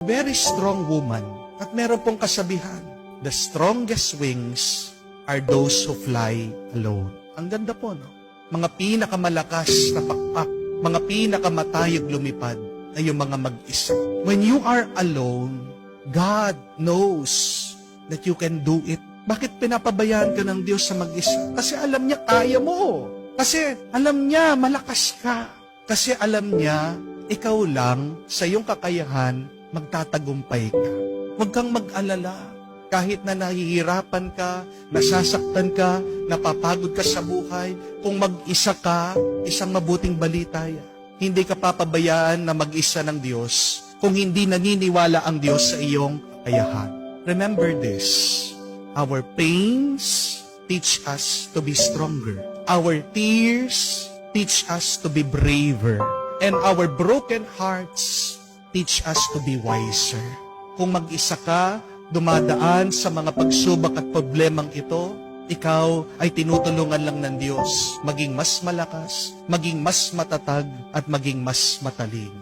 Very strong woman. At meron pong kasabihan, the strongest wings are those who fly alone. Ang ganda po, no? Mga pinakamalakas na pakpak, mga pinakamatayog lumipad ay yung mga mag-isa. When you are alone, God knows that you can do it. Bakit pinapabayaan ka ng Diyos sa mag-isa? Kasi alam niya kaya mo. Kasi alam niya malakas ka. Kasi alam niya ikaw lang sa iyong kakayahan magtatagumpay ka. Huwag kang mag-alala. Kahit na nahihirapan ka, nasasaktan ka, napapagod ka sa buhay, kung mag-isa ka, isang mabuting balita yan. Hindi ka papabayaan na mag-isa ng Diyos kung hindi naniniwala ang Diyos sa iyong kakayahan. Remember this, our pains teach us to be stronger. Our tears teach us to be braver. And our broken hearts teach us to be wiser. Kung mag-isa ka, dumadaan sa mga pagsubok at problemang ito, ikaw ay tinutulungan lang ng Diyos maging mas malakas, maging mas matatag, at maging mas mataling.